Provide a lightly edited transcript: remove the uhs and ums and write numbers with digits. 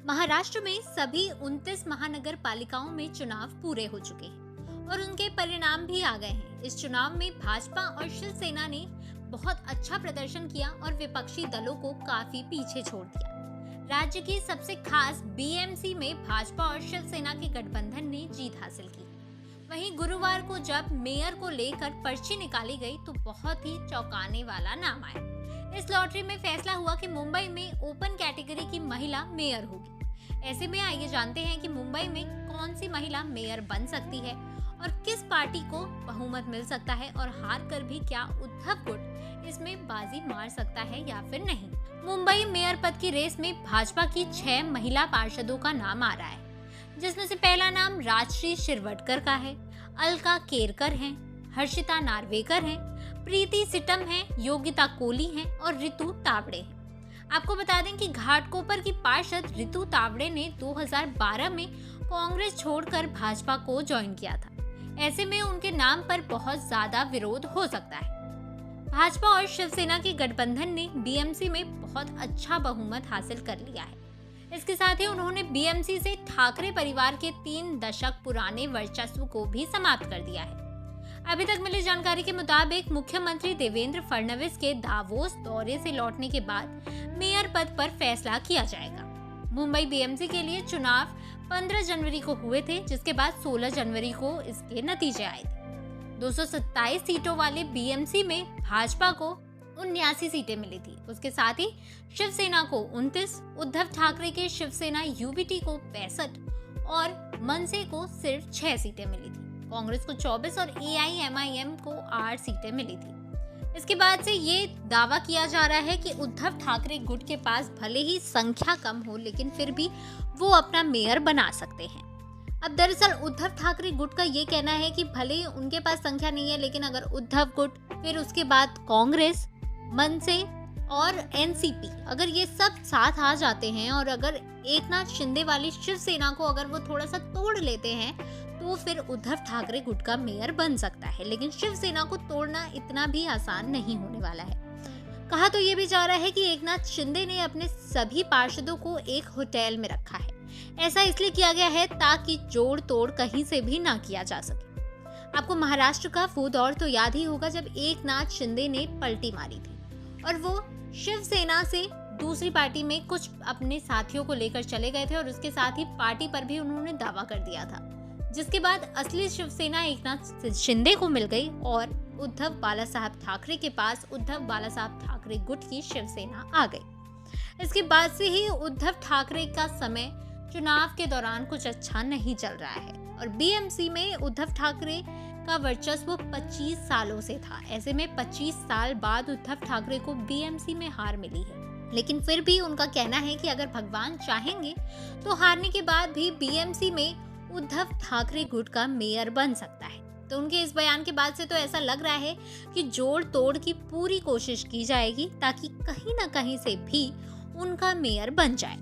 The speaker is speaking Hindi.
महाराष्ट्र में सभी 29 महानगर पालिकाओं में चुनाव पूरे हो चुके हैं और उनके परिणाम भी आ गए हैं। इस चुनाव में भाजपा और शिवसेना ने बहुत अच्छा प्रदर्शन किया और विपक्षी दलों को काफी पीछे छोड़ दिया। राज्य की सबसे खास बीएमसी में भाजपा और शिवसेना के गठबंधन ने जीत हासिल की। वहीं गुरुवार को जब मेयर को लेकर पर्ची निकाली गई तो बहुत ही चौंकाने वाला नाम आया। इस लॉटरी में फैसला हुआ कि मुंबई में ओपन कैटेगरी की महिला मेयर होगी। ऐसे में आइए जानते हैं कि मुंबई में कौन सी महिला मेयर बन सकती है और किस पार्टी को बहुमत मिल सकता है और हार कर भी क्या उद्धव गुट इसमें बाजी मार सकता है या फिर नहीं। मुंबई मेयर पद की रेस में भाजपा की 6 महिला पार्षदों का नाम आ रहा है, जिसमें से पहला नाम राजश्री शिरवटकर का है, अलका केरकर हैं, हर्षिता नार्वेकर हैं, प्रीति सिटम हैं, योगिता कोहली हैं और रितु तावड़े हैं। आपको बता दें कि घाटकोपर की पार्षद रितु तावड़े ने 2012 में कांग्रेस छोड़कर भाजपा को ज्वाइन किया था। ऐसे में उनके नाम पर बहुत ज्यादा विरोध हो सकता है। भाजपा और शिवसेना के गठबंधन ने बीएमसी में बहुत अच्छा बहुमत हासिल कर लिया है। इसके साथ ही उन्होंने बीएमसी से ठाकरे परिवार के 3 दशक पुराने वर्चस्व को भी समाप्त कर दिया है। अभी तक मिली जानकारी के मुताबिक मुख्यमंत्री देवेंद्र फडणवीस के दावोस दौरे से लौटने के बाद मेयर पद पर फैसला किया जाएगा। मुंबई बीएमसी के लिए चुनाव 15 जनवरी को हुए थे, जिसके बाद 16 जनवरी को इसके नतीजे आए थे। 227 सीटों वाले बीएमसी में भाजपा को 79 सीटें मिली थी। उसके साथ ही शिवसेना को 29, उद्धव ठाकरे के शिवसेना यूबीटी को 65 और मनसे को सिर्फ 6 सीटें मिली थी। कांग्रेस को 24 और एआईएमआईएम को 8 सीटें मिली थी। इसके बाद से ये दावा किया जा रहा है कि उद्धव ठाकरे गुट के पास भले ही संख्या कम हो, लेकिन फिर भी वो अपना मेयर बना सकते हैं। अब दरअसल उद्धव ठाकरे गुट का ये कहना है कि भले ही उनके पास संख्या नहीं है, लेकिन अगर उद्धव गुट, फिर उसके बाद कांग्रेस, मनसे और एनसीपी अगर ये सब साथ आ जाते हैं और अगर एकनाथ शिंदे वाली शिवसेना को अगर वो थोड़ा सा तोड़ लेते हैं तो फिर उद्धव ठाकरे गुट का मेयर बन सकता है। लेकिन शिवसेना को तोड़ना इतना भी आसान नहीं होने वाला है। कहा तो ये भी जा रहा है कि एकनाथ शिंदे ने अपने सभी पार्षदों को एक होटल में रखा है। ऐसा इसलिए किया गया है ताकि जोड़ तोड़ कहीं से भी ना किया जा सके। आपको महाराष्ट्र का वो दौर तो याद ही होगा जब एकनाथ शिंदे ने पलटी मारी थी और वो शिवसेना से दूसरी पार्टी में कुछ अपने साथियों को लेकर चले गए थे और उसके साथ ही पार्टी पर भी उन्होंने दावा कर दिया था, जिसके बाद असली शिवसेना एकनाथ शिंदे को मिल गई और उद्धव बाला साहब ठाकरे के पास उद्धव बाला साहब ठाकरे गुट की शिवसेना आ गई। इसके बाद से ही उद्धव ठाकरे का समय चुनाव के दौरान कुछ अच्छा नहीं चल रहा है और बीएमसी में उद्धव ठाकरे का वर्चस्व 25 सालों से था। ऐसे में 25 साल बाद उद्धव ठाकरे को बीएमसी में हार मिली है, लेकिन फिर भी उनका कहना है कि अगर भगवान चाहेंगे तो हारने के बाद भी बीएमसी में उद्धव ठाकरे गुट का मेयर बन सकता है। तो उनके इस बयान के बाद से तो ऐसा लग रहा है कि जोड़ तोड़ की पूरी कोशिश की जाएगी ताकि कहीं ना कहीं से भी उनका मेयर बन जाए।